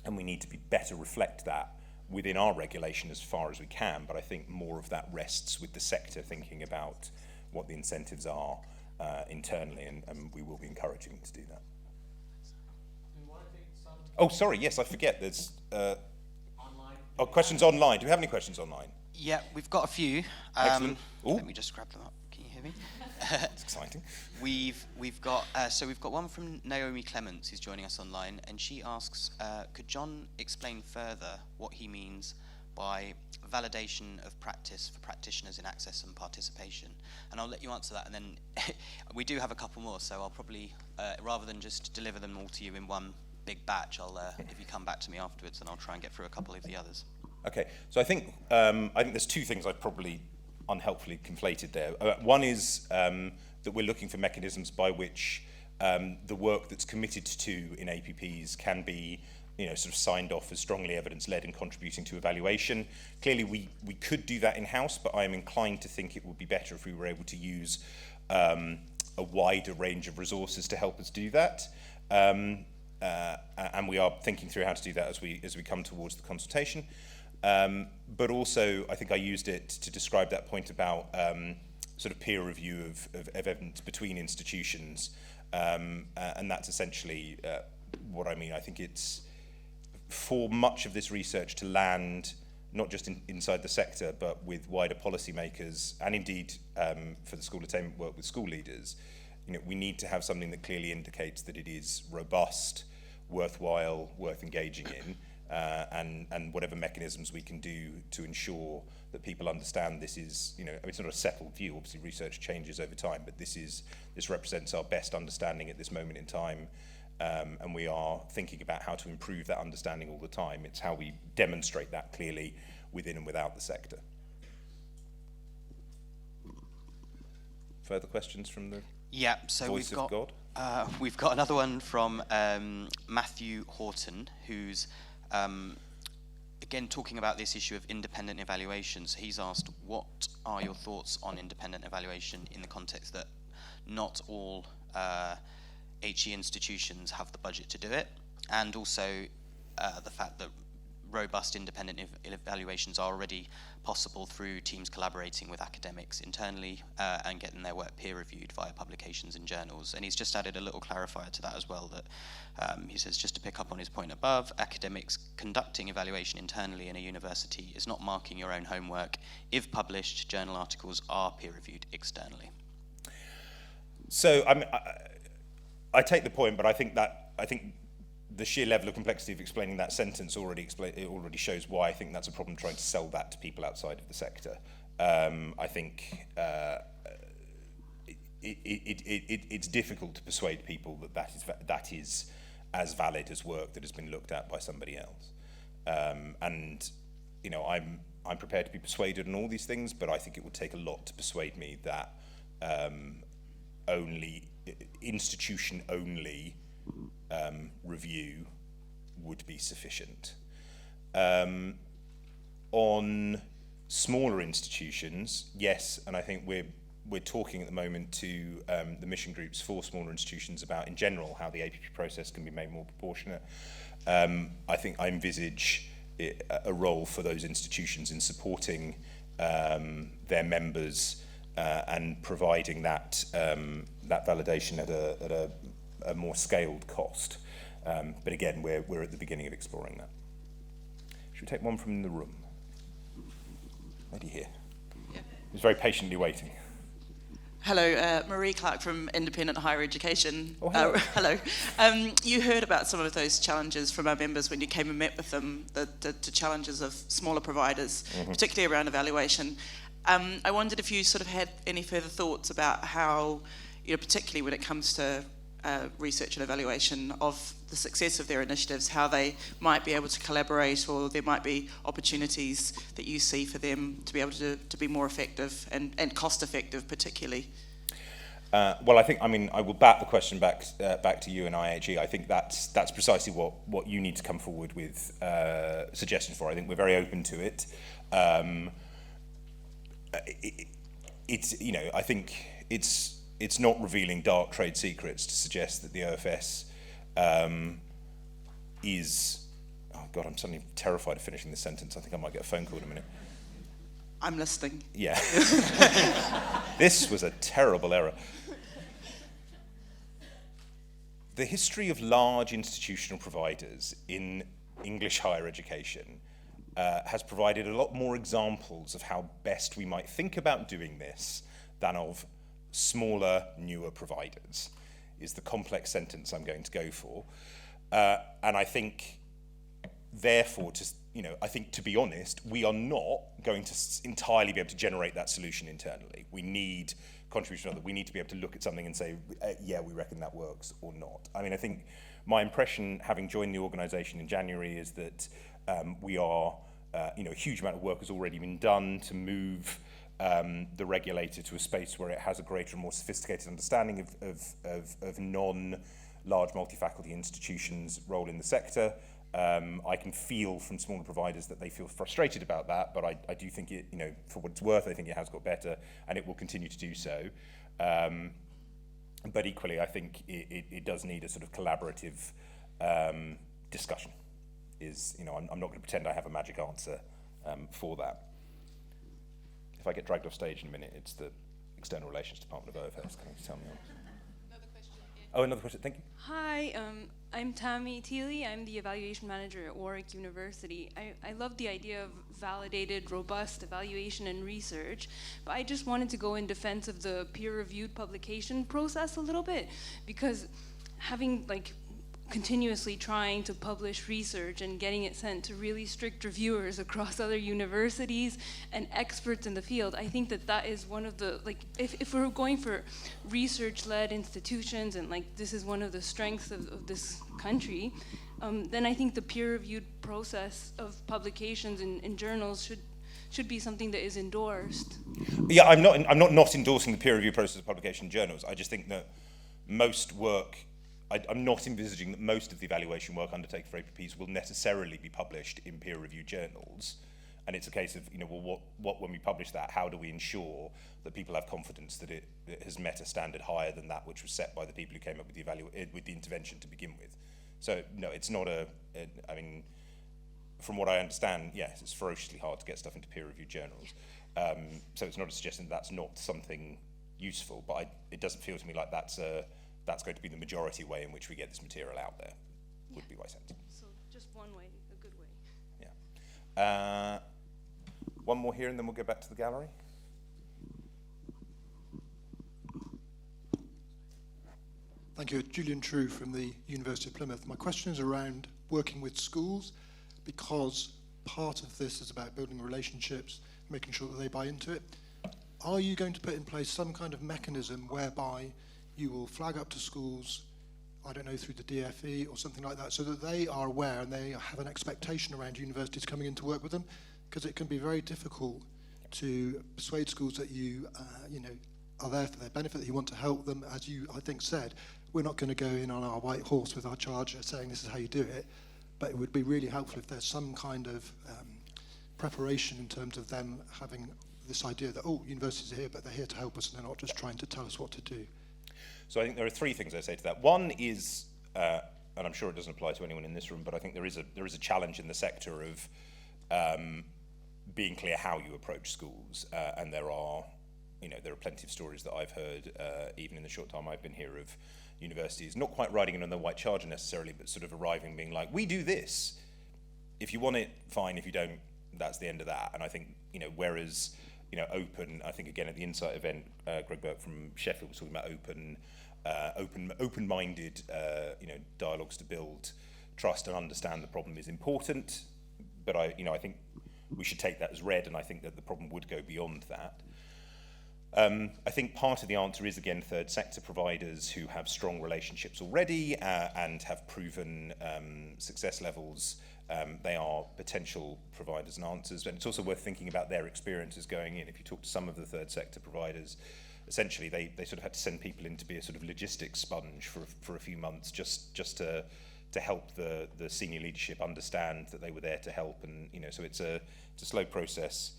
[SPEAKER 2] And we need to be better reflect that within our regulation as far as we can, but I think more of that rests with the sector thinking about what the incentives are internally, and we will be encouraging them to do that. Oh, sorry, yes, I forget, there's questions online. Do we have any questions online?
[SPEAKER 9] Yeah, we've got a few.
[SPEAKER 2] Excellent.
[SPEAKER 9] Let me just grab them up. Can you hear me?
[SPEAKER 2] It's exciting.
[SPEAKER 9] We've got one from Naomi Clements, who's joining us online, and she asks, could John explain further what he means by validation of practice for practitioners in access and participation? And I'll let you answer that, and then we do have a couple more, so I'll probably, rather than just deliver them all to you in one big batch, I'll if you come back to me afterwards, and I'll try and get through a couple of the others. Okay,
[SPEAKER 2] so I think there's two things I've probably unhelpfully conflated there. One is that we're looking for mechanisms by which the work that's committed to in APPs can be, you know, sort of signed off as strongly evidence-led and contributing to evaluation. Clearly, we could do that in-house, but I am inclined to think it would be better if we were able to use a wider range of resources to help us do that. And we are thinking through how to do that as we come towards the consultation. But also, I think I used it to describe that point about sort of peer review of evidence between institutions, and that's essentially what I mean. I think it's for much of this research to land not just inside the sector, but with wider policymakers, and indeed for the school attainment work with school leaders. You know, we need to have something that clearly indicates that it is robust, worthwhile, worth engaging in. And whatever mechanisms we can do to ensure that people understand this is, you know, it's not a settled view. Obviously, research changes over time, but this represents our best understanding at this moment in time, and we are thinking about how to improve that understanding all the time. It's how we demonstrate that clearly within and without the sector. Further questions from the
[SPEAKER 9] so
[SPEAKER 2] voice
[SPEAKER 9] we've got
[SPEAKER 2] of God?
[SPEAKER 9] We've got another one from Matthew Horton, who's again talking about this issue of independent evaluations. He's asked, what are your thoughts on independent evaluation in the context that not all HE institutions have the budget to do it, and also the fact that robust independent evaluations are already possible through teams collaborating with academics internally and getting their work peer reviewed via publications and journals. And he's just added a little clarifier to that as well, that he says, just to pick up on his point above, academics conducting evaluation internally in a university is not marking your own homework if published journal articles are peer reviewed externally.
[SPEAKER 2] So I take the point, but I think the sheer level of complexity of explaining that sentence already shows why I think that's a problem trying to sell that to people outside of the sector. I think it's difficult to persuade people that is as valid as work that has been looked at by somebody else. And you know, I'm prepared to be persuaded on all these things, but I think it would take a lot to persuade me that institution only review would be sufficient. On smaller institutions, yes, and I think we're talking at the moment to the mission groups for smaller institutions about, in general, how the APP process can be made more proportionate. I think I envisage a role for those institutions in supporting their members and providing that validation at a more scaled cost. But again, we're at the beginning of exploring that. Should we take one from the room? Lady here. Yeah. Who's very patiently waiting.
[SPEAKER 10] Hello, Marie Clark from Independent Higher Education.
[SPEAKER 2] Oh, hello.
[SPEAKER 10] Hello. You heard about some of those challenges from our members when you came and met with them, the challenges of smaller providers, particularly around evaluation. I wondered if you sort of had any further thoughts about how, you know, particularly when it comes to research and evaluation of the success of their initiatives, how they might be able to collaborate, or there might be opportunities that you see for them to be able to be more effective and cost effective particularly.
[SPEAKER 2] Well, I will bat the question back to you and IHE. I think that's precisely what you need to come forward with suggestions for. I think we're very open to it. It's, you know, I think it's not revealing dark trade secrets to suggest that the OFS is... Oh, God, I'm suddenly terrified of finishing this sentence. I think I might get a phone call in a minute.
[SPEAKER 10] I'm listening.
[SPEAKER 2] Yeah. This was a terrible error. The history of large institutional providers in English higher education has provided a lot more examples of how best we might think about doing this than of smaller, newer providers, is the complex sentence I'm going to go for. And I think, therefore, I think, to be honest, we are not going to entirely be able to generate that solution internally. We need contribution of that. We need to be able to look at something and say, yeah, we reckon that works or not. I mean, I think my impression, having joined the organisation in January, is that we are, a huge amount of work has already been done to move the regulator to a space where it has a greater and more sophisticated understanding of non-large multi-faculty institutions' role in the sector. I can feel from smaller providers that they feel frustrated about that, but I do think it, for what it's worth, I think it has got better and it will continue to do so. But equally, I think it does need a sort of collaborative discussion. I'm not going to pretend I have a magic answer for that. If I get dragged off stage in a minute, it's the External Relations Department of OFS. Can you tell me on?
[SPEAKER 11] Another question. Yeah.
[SPEAKER 2] Oh, another question. Thank you.
[SPEAKER 11] Hi, I'm Tammy Teely. I'm the evaluation manager at Warwick University. I love the idea of validated, robust evaluation and research, but I just wanted to go in defense of the peer-reviewed publication process a little bit, because having continuously trying to publish research and getting it sent to really strict reviewers across other universities and experts in the field, I think that is one of the, if we're going for research-led institutions, and this is one of the strengths of this country, then I think the peer-reviewed process of publications in journals should be something that is endorsed.
[SPEAKER 2] Yeah, I'm not endorsing the peer review process of publication in journals. I just think that most work, I'm not envisaging that most of the evaluation work undertaken for APPs will necessarily be published in peer-reviewed journals. And it's a case of, well, what when we publish that, how do we ensure that people have confidence that it has met a standard higher than that which was set by the people who came up with the intervention to begin with? So, no, it's not I mean, from what I understand, yes, it's ferociously hard to get stuff into peer-reviewed journals. So it's not a suggestion that that's not something useful, but it doesn't feel to me like that's going to be the majority way in which we get this material out there, would be my sense.
[SPEAKER 11] So just one way, a good way.
[SPEAKER 2] Yeah. One more here and then we'll go back to the gallery.
[SPEAKER 12] Thank you. Julian True from the University of Plymouth. My question is around working with schools, because part of this is about building relationships, making sure that they buy into it. Are you going to put in place some kind of mechanism whereby you will flag up to schools, I don't know, through the DFE or something like that, so that they are aware and they have an expectation around universities coming in to work with them? Because it can be very difficult to persuade schools that you are there for their benefit, that you want to help them. As you, I think, said, we're not going to go in on our white horse with our charger saying this is how you do it, but it would be really helpful if there's some kind of preparation in terms of them having this idea that, oh, universities are here, but they're here to help us and they're not just trying to tell us what to do.
[SPEAKER 2] So I think there are three things I say to that. One is, and I'm sure it doesn't apply to anyone in this room, but I think there is a challenge in the sector of being clear how you approach schools, and there are plenty of stories that I've heard, even in the short time I've been here, of universities not quite riding in on the white charger necessarily, but sort of arriving being like, we do this. If you want it, fine. If you don't, that's the end of that. And I think, whereas, open, I think again at the Insight event, Greg Burke from Sheffield was talking about open-minded, dialogues to build trust and understand the problem is important. But I think we should take that as read, and I think that the problem would go beyond that. I think part of the answer is, again, third sector providers who have strong relationships already and have proven success levels. They are potential providers and answers, and it's also worth thinking about their experiences going in. If you talk to some of the third sector providers, essentially they sort of had to send people in to be a sort of logistics sponge for a few months just to help the senior leadership understand that they were there to help, and so it's a slow process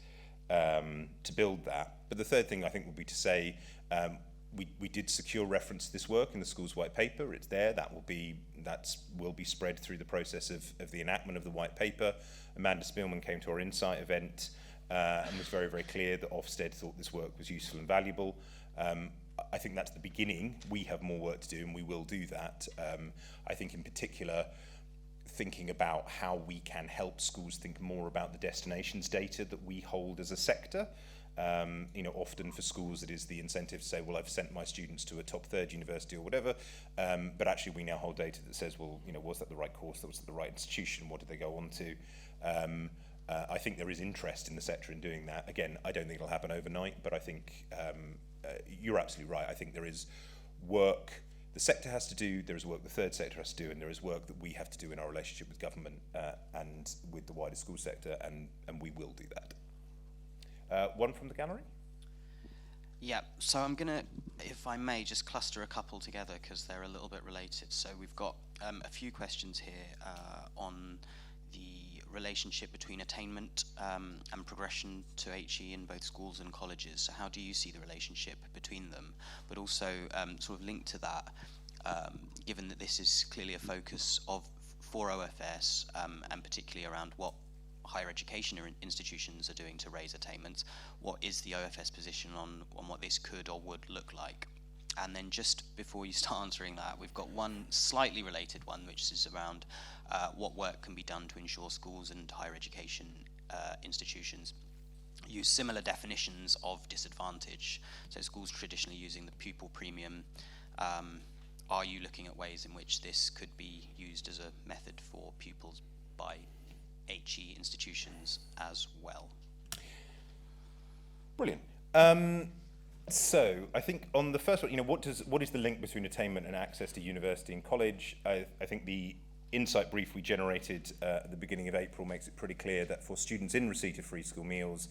[SPEAKER 2] to build that. But the third thing I think would be to say we did secure reference to this work in the school's white paper. It's there. That will be spread through the process of the enactment of the white paper. Amanda Spielman came to our Insight event and was very, very clear that Ofsted thought this work was useful and valuable. I think that's the beginning. We have more work to do, and we will do that. I think in particular, thinking about how we can help schools think more about the destinations data that we hold as a sector. Often for schools it is the incentive to say, well, I've sent my students to a top third university or whatever, but actually we now hold data that says, well, was that the right course, was that the right institution, what did they go on to? I think there is interest in the sector in doing that. Again, I don't think it'll happen overnight, but I think you're absolutely right. I think there is work the sector has to do, there is work the third sector has to do, and there is work that we have to do in our relationship with government and with the wider school sector, and we will do that. One from the gallery?
[SPEAKER 9] Yeah, so I'm going to, if I may, just cluster a couple together because they're a little bit related. So we've got a few questions here on the relationship between attainment and progression to HE in both schools and colleges. So how do you see the relationship between them? But also sort of linked to that, given that this is clearly a focus for OFS and particularly around what higher education institutions are doing to raise attainment, what is the OFS position on what this could or would look like? And then just before you start answering that, we've got one slightly related one, which is around what work can be done to ensure schools and higher education institutions use similar definitions of disadvantage. So schools traditionally using the pupil premium. Are you looking at ways in which this could be used as a method for pupils by HE institutions as well?
[SPEAKER 2] Brilliant. So I think on the first one, what is the link between attainment and access to university and college? I think the Insight brief we generated at the beginning of April makes it pretty clear that for students in receipt of free school meals,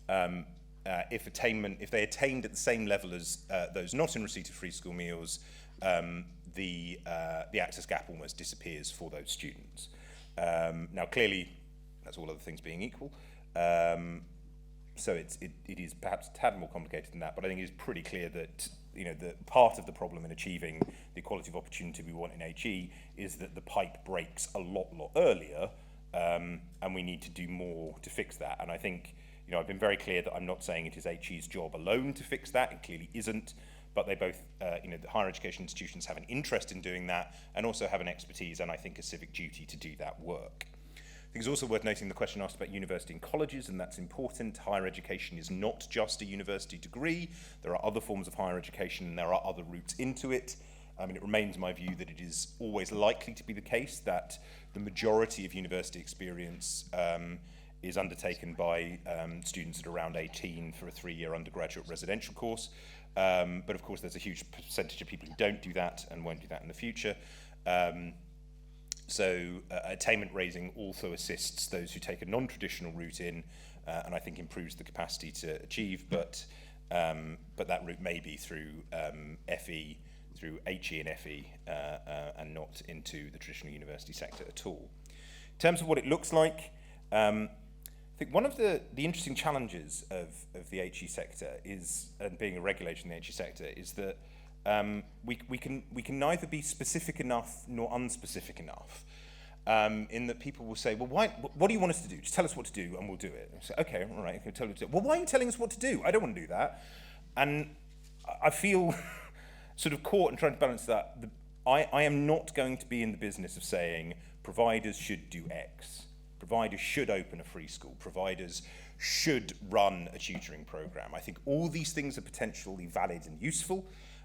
[SPEAKER 2] if they attained at the same level as those not in receipt of free school meals, the access gap almost disappears for those students. Now, clearly, that's all other things being equal. So it is perhaps a tad more complicated than that, but I think it is pretty clear that the part of the problem in achieving the equality of opportunity we want in HE is that the pipe breaks a lot earlier, and we need to do more to fix that. And I think I've been very clear that I'm not saying it is HE's job alone to fix that. It clearly isn't. But they both, the higher education institutions have an interest in doing that and also have an expertise and I think a civic duty to do that work. I think it's also worth noting the question asked about university and colleges, and that's important. Higher education is not just a university degree. There are other forms of higher education and there are other routes into it. It remains my view that it is always likely to be the case that the majority of university experience is undertaken by students at around 18 for a 3-year undergraduate residential course. But of course, there's a huge percentage of people who don't do that and won't do that in the future. So attainment raising also assists those who take a non-traditional route in, and I think improves the capacity to achieve. But that route may be through FE, through HE and FE, and not into the traditional university sector at all. In terms of what it looks like, I think one of the interesting challenges of the HE sector is, and being a regulator in the HE sector, is that we can neither be specific enough nor unspecific enough. In that people will say, well, what do you want us to do? Just tell us what to do and we'll do it. And say, okay, all right, okay, tell you what to do. Well, why are you telling us what to do? I don't want to do that. And I feel sort of caught in trying to balance that. I am not going to be in the business of saying providers should do X. Providers should open a free school. Providers should run a tutoring program. I think all these things are potentially valid and useful.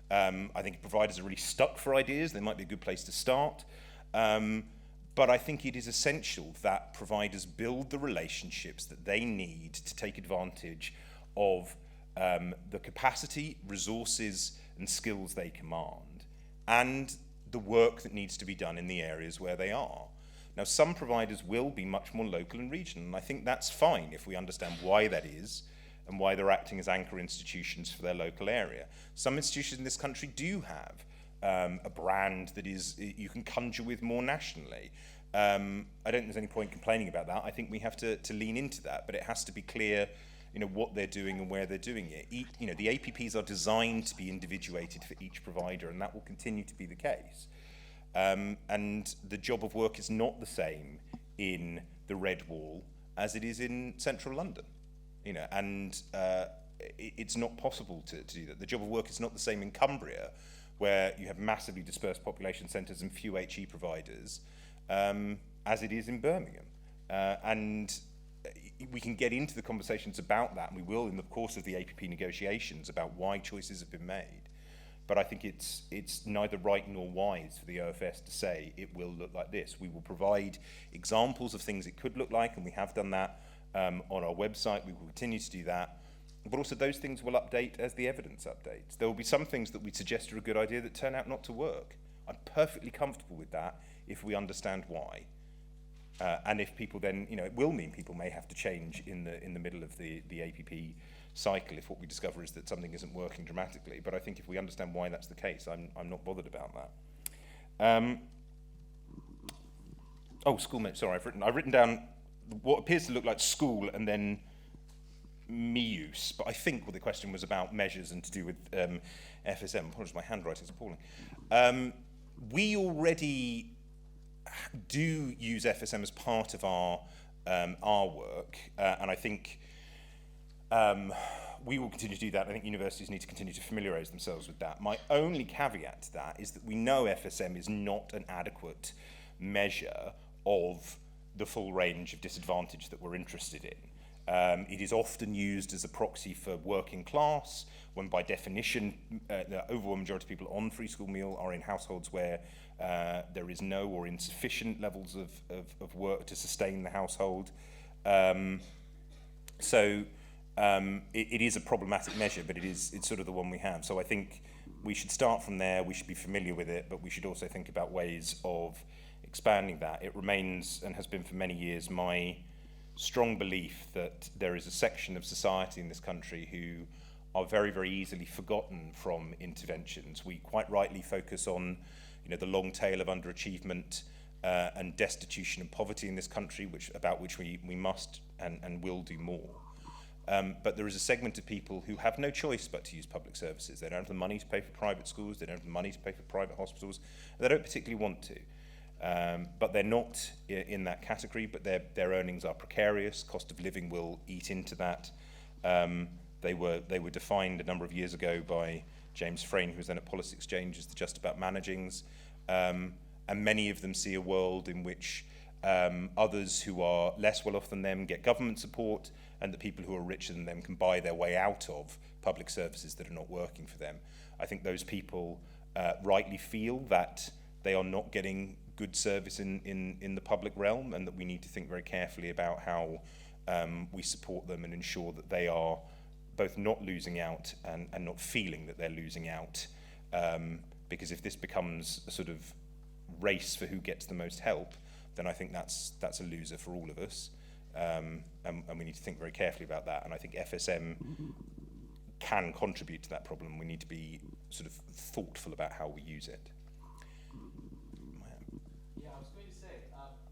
[SPEAKER 2] I think providers are really stuck for ideas. They might be a good place to start. But I think it is essential that providers build the relationships that they need to take advantage of the capacity, resources, and skills they command, and the work that needs to be done in the areas where they are. Now, some providers will be much more local and regional, and I think that's fine if we understand why that is and why they're acting as anchor institutions for their local area. Some institutions in this country do have a brand that is you can conjure with more nationally. I don't think there's any point complaining about that. I think we have to lean into that, but it has to be clear what they're doing and where they're doing it. The APPs are designed to be individuated for each provider, and that will continue to be the case. And the job of work is not the same in the Red Wall as it is in central London. It's not possible to do that. The job of work is not the same in Cumbria, where you have massively dispersed population centres and few HE providers, as it is in Birmingham. And we can get into the conversations about that, and we will in the course of the APP negotiations about why choices have been made. But I think it's neither right nor wise for the OFS to say it will look like this. We will provide examples of things it could look like, and we have done that on our website. We will continue to do that. But also those things will update as the evidence updates. There will be some things that we suggest are a good idea that turn out not to work. I'm perfectly comfortable with that if we understand why. And if people then, it will mean people may have to change in the middle of the APP cycle if what we discover is that something isn't working dramatically. But I think if we understand why that's the case, I'm not bothered about that. School, sorry, I've written down what appears to look like school and then me-use, but I think what the question was about measures and to do with FSM. Apologies, my handwriting's appalling. We already do use FSM as part of our work, and I think we will continue to do that. I think universities need to continue to familiarise themselves with that. My only caveat to that is that we know FSM is not an adequate measure of the full range of disadvantage that we're interested in. It is often used as a proxy for working class, when by definition the overwhelming majority of people on free school meal are in households where there is no or insufficient levels of work to sustain the household. It is a problematic measure, but it's sort of the one we have. So I think we should start from there, we should be familiar with it, but we should also think about ways of expanding that. It remains, and has been for many years, my strong belief that there is a section of society in this country who are very, very easily forgotten from interventions. We quite rightly focus on, the long tail of underachievement and destitution and poverty in this country, about which we must and will do more. But there is a segment of people who have no choice but to use public services. They don't have the money to pay for private schools, they don't have the money to pay for private hospitals, they don't particularly want to. But they're not in that category, but their earnings are precarious, cost of living will eat into that. They were defined a number of years ago by James Frayne, who was then at Policy Exchange, as the just about managings. And many of them see a world in which others who are less well off than them get government support, and the people who are richer than them can buy their way out of public services that are not working for them. I think those people rightly feel that they are not getting good service in the public realm, and that we need to think very carefully about how we support them and ensure that they are both not losing out and not feeling that they're losing out. Because if this becomes a sort of race for who gets the most help, then I think that's a loser for all of us. And we need to think very carefully about that. And I think FSM can contribute to that problem. We need to be sort of thoughtful about how we use it.
[SPEAKER 13] Yeah, I was going to say,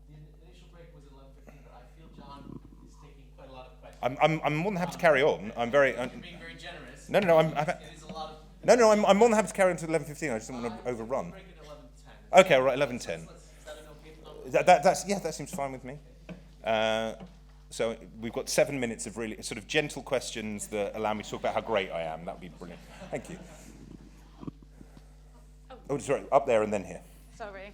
[SPEAKER 13] the initial break was 11:15, but I feel John is taking quite a lot of questions.
[SPEAKER 2] I'm more than happy to carry on. I'm very...
[SPEAKER 13] You're being very generous.
[SPEAKER 2] No, I'm
[SPEAKER 13] It is a lot of...
[SPEAKER 2] No, I'm more than happy to carry on to 11:15. I just don't want to overrun.
[SPEAKER 13] Break at 11:10.
[SPEAKER 2] Okay, all right, 11:10.
[SPEAKER 13] Is that an okay?
[SPEAKER 2] That seems fine with me. So we've got 7 minutes of really sort of gentle questions that allow me to talk about how great I am. That would be brilliant. Thank you. Oh, sorry, up there and then here.
[SPEAKER 14] Sorry.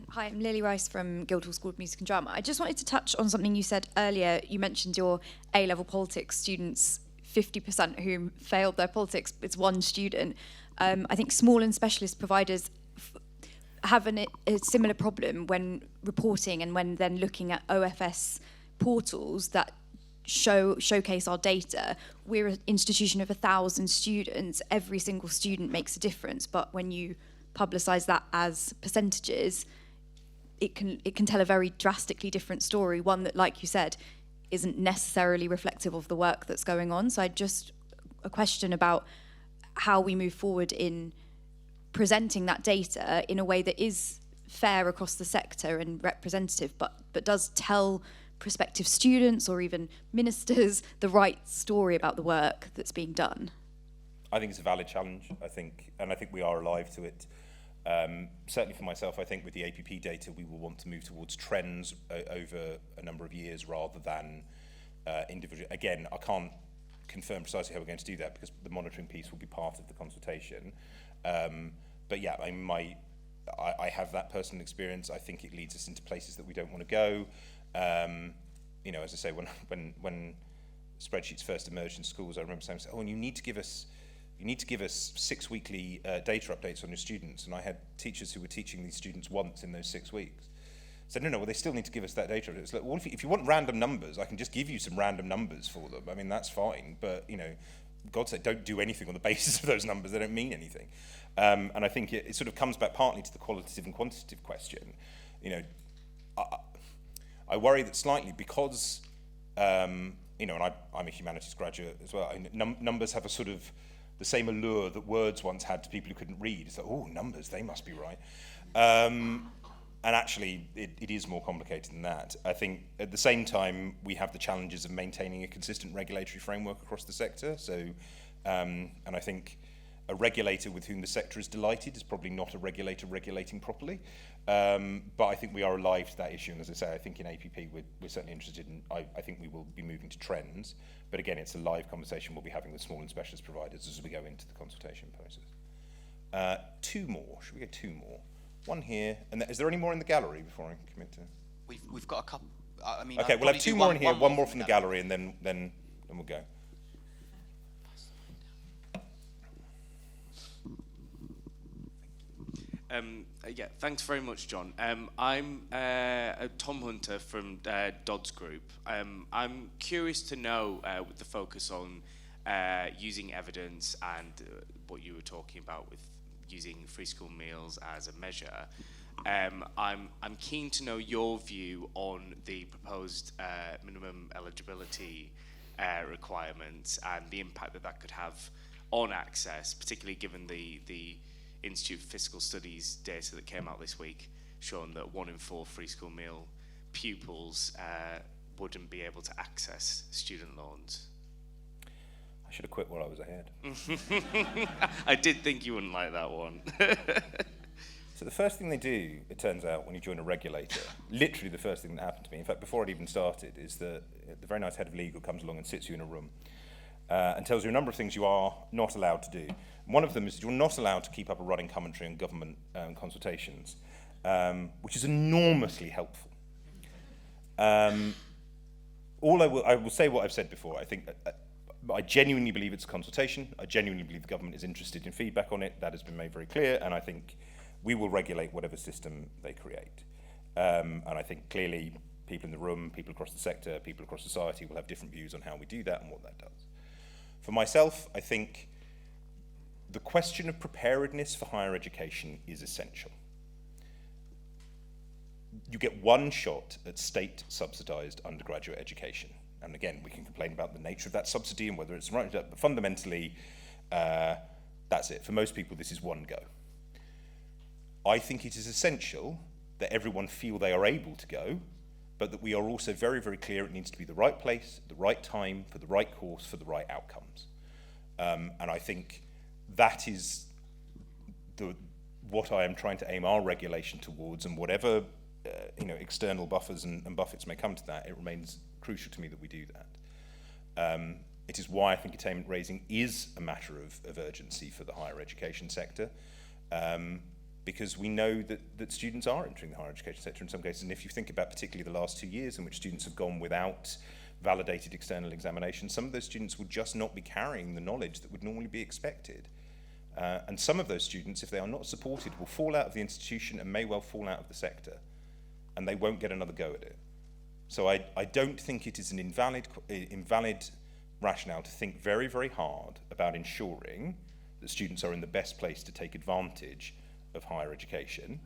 [SPEAKER 14] Hi, I'm Lily Rice from Guildhall School of Music and Drama. I just wanted to touch on something you said earlier. You mentioned your A-level politics students, 50% whom failed their politics. It's one student. I think small and specialist providers have a similar problem when reporting and when then looking at OFS portals that showcase our data. We're an institution of 1,000 students. Every single student makes a difference, but when you publicise that as percentages, it can tell a very drastically different story, one that, like you said, isn't necessarily reflective of the work that's going on. So a question about how we move forward in presenting that data in a way that is fair across the sector and representative, but does tell prospective students or even ministers the right story about the work that's being done.
[SPEAKER 2] I think it's a valid challenge. I think we are alive to it. Certainly for myself, I think with the APP data, we will want to move towards trends over a number of years rather than individual. Again, I can't confirm precisely how we're going to do that because the monitoring piece will be part of the consultation. But yeah, I have that personal experience. I think it leads us into places that we don't want to go. As I say, when spreadsheets first emerged in schools, I remember saying, "Oh, and you need to give us 6 weekly data updates on your students." And I had teachers who were teaching these students once in those 6 weeks. I said, no, well, they still need to give us that data. It's like, well, if you want random numbers, I can just give you some random numbers for them. I mean, that's fine. But, God said, don't do anything on the basis of those numbers. They don't mean anything. And I think it sort of comes back partly to the qualitative and quantitative question. I worry that slightly because, and I'm a humanities graduate as well, numbers have a sort of the same allure that words once had to people who couldn't read. It's like, oh, numbers, they must be right. And actually, it is more complicated than that. I think at the same time, we have the challenges of maintaining a consistent regulatory framework across the sector. So, and I think a regulator with whom the sector is delighted is probably not a regulator regulating properly. But I think we are alive to that issue. And as I say, I think in APP, we're certainly interested in, I think we will be moving to trends. But again, it's a live conversation we'll be having with small and specialist providers as we go into the consultation process. 2 more. Should we get 2 more? One here, and is there any more in the gallery before I commit to?
[SPEAKER 9] We've got a couple.
[SPEAKER 2] Okay, we'll have 2 more in here, one more from the gallery, and then we'll go.
[SPEAKER 15] Yeah, thanks very much, John. I'm Tom Hunter from Dodds Group. I'm curious to know, with the focus on using evidence and what you were talking about with using free school meals as a measure, I'm keen to know your view on the proposed minimum eligibility requirements and the impact that that could have on access, particularly given the Institute for Fiscal Studies data that came out this week, showing that 1 in 4 free school meal pupils wouldn't be able to access student loans.
[SPEAKER 2] I should have quit while I was ahead.
[SPEAKER 15] I did think you wouldn't like that one.
[SPEAKER 2] So the first thing they do, it turns out, when you join a regulator, literally the first thing that happened to me, in fact, before I'd even started, is that the very nice head of legal comes along and sits you in a room and tells you a number of things you are not allowed to do. One of them is you're not allowed to keep up a running commentary on government consultations, which is enormously helpful. I will say what I've said before. I think I genuinely believe it's a consultation. I genuinely believe the government is interested in feedback on it. That has been made very clear, and I think we will regulate whatever system they create. And I think clearly people in the room, people across the sector, people across society will have different views on how we do that and what that does. For myself, I think the question of preparedness for higher education is essential. You get one shot at state-subsidised undergraduate education. And again, we can complain about the nature of that subsidy and whether it's right, but fundamentally, that's it. For most people, this is one go. I think it is essential that everyone feel they are able to go, but that we are also very, very clear it needs to be the right place, the right time, for the right course, for the right outcomes. And I think that is what I am trying to aim our regulation towards, and whatever external buffers and buffets may come to that, it remains crucial to me that we do that. It is why I think attainment raising is a matter of urgency for the higher education sector, because we know that students are entering the higher education sector in some cases, and if you think about particularly the last 2 years in which students have gone without validated external examinations, some of those students will just not be carrying the knowledge that would normally be expected. And some of those students, if they are not supported, will fall out of the institution and may well fall out of the sector, and they won't get another go at it. So I don't think it is an invalid rationale to think very, very hard about ensuring that students are in the best place to take advantage of higher education.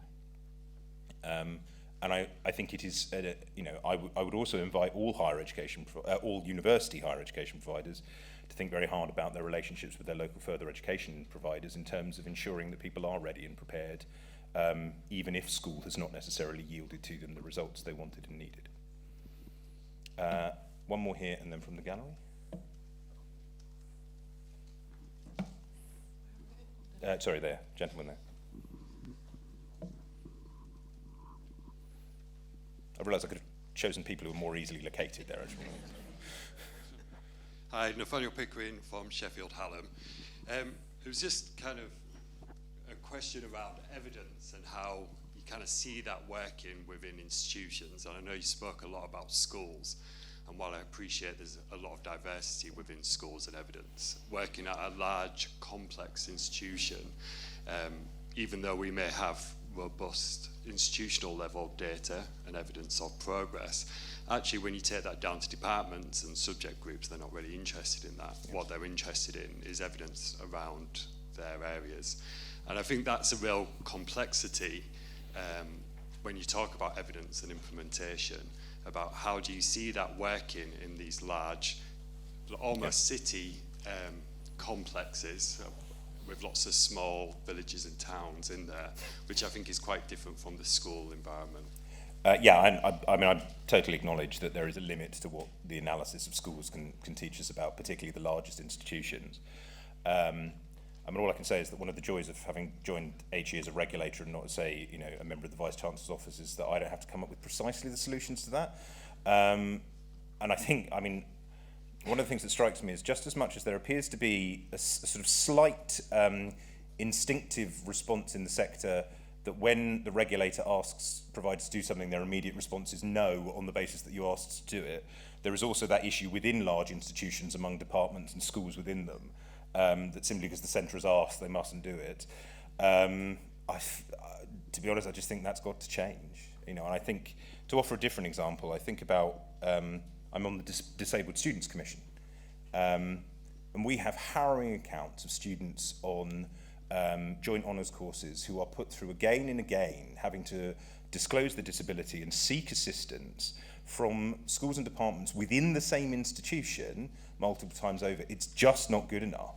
[SPEAKER 2] And I think it is, I would also invite all all university higher education providers to think very hard about their relationships with their local further education providers in terms of ensuring that people are ready and prepared, even if school has not necessarily yielded to them the results they wanted and needed. One more here, and then from the gallery. Sorry, there, gentleman there. I realised I could have chosen people who were more easily located there, actually.
[SPEAKER 16] Hi, Nathaniel Pickering from Sheffield Hallam. It was just kind of a question around evidence and how you kind of see that working within institutions. And I know you spoke a lot about schools, and while I appreciate there's a lot of diversity within schools and evidence, working at a large, complex institution, even though we may have robust institutional level data and evidence of progress, actually when you take that down to departments and subject groups, they're not really interested in that. What they're interested in is evidence around their areas. And I think that's a real complexity when you talk about evidence and implementation, about how do you see that working in these large, almost city complexes, with lots of small villages and towns in there, which I think is quite different from the school environment.
[SPEAKER 2] I mean, I totally acknowledge that there is a limit to what the analysis of schools can teach us about, particularly the largest institutions. I mean, all I can say is that one of the joys of having joined HE as a regulator and not as, say, a member of the Vice-Chancellor's office is that I don't have to come up with precisely the solutions to that. And I think, I mean, one of the things that strikes me is just as much as there appears to be a sort of slight instinctive response in the sector that when the regulator asks providers to do something, their immediate response is no on the basis that you asked to do it. There is also that issue within large institutions among departments and schools within them, that simply because the centre has asked, they mustn't do it. To be honest, I just think that's got to change. And I think, to offer a different example, I think about, I'm on the Disabled Students Commission, and we have harrowing accounts of students on joint honours courses who are put through again and again having to disclose their disability and seek assistance from schools and departments within the same institution multiple times over, it's just not good enough.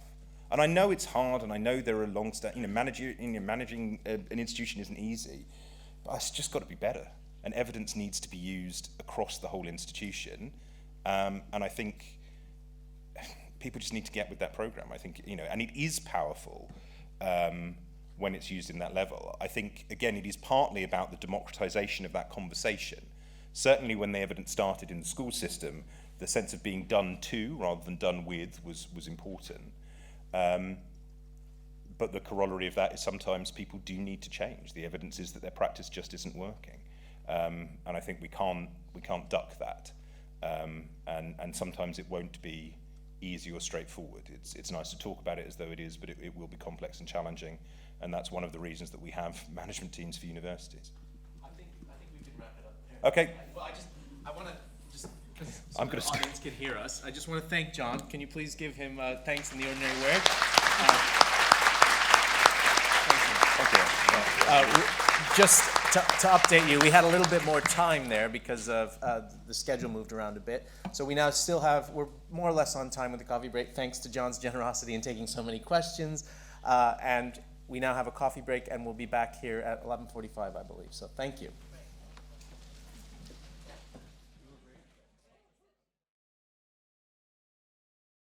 [SPEAKER 2] And I know it's hard, and I know there are managing an institution isn't easy, but it's just got to be better. And evidence needs to be used across the whole institution. And I think people just need to get with that program. I think, and it is powerful when it's used in that level. I think, again, it is partly about the democratization of that conversation. Certainly when the evidence started in the school system, the sense of being done to rather than done with was important. But the corollary of that is sometimes people do need to change. The evidence is that their practice just isn't working. And I think we can't duck that. And sometimes it won't be easy or straightforward. It's nice to talk about it as though it is, but it will be complex and challenging. And that's one of the reasons that we have management teams for universities.
[SPEAKER 13] I think we can wrap it up there.
[SPEAKER 2] Okay.
[SPEAKER 13] Well, I want to just, because the audience can hear us, I just want to thank John. Can you please give him thanks in the ordinary way? Just to update you, we had a little bit more time there because of the schedule moved around a bit. So we now still we're more or less on time with the coffee break, thanks to John's generosity in taking so many questions. And we now have a coffee break, and we'll be back here at 11:45, I believe. So thank you.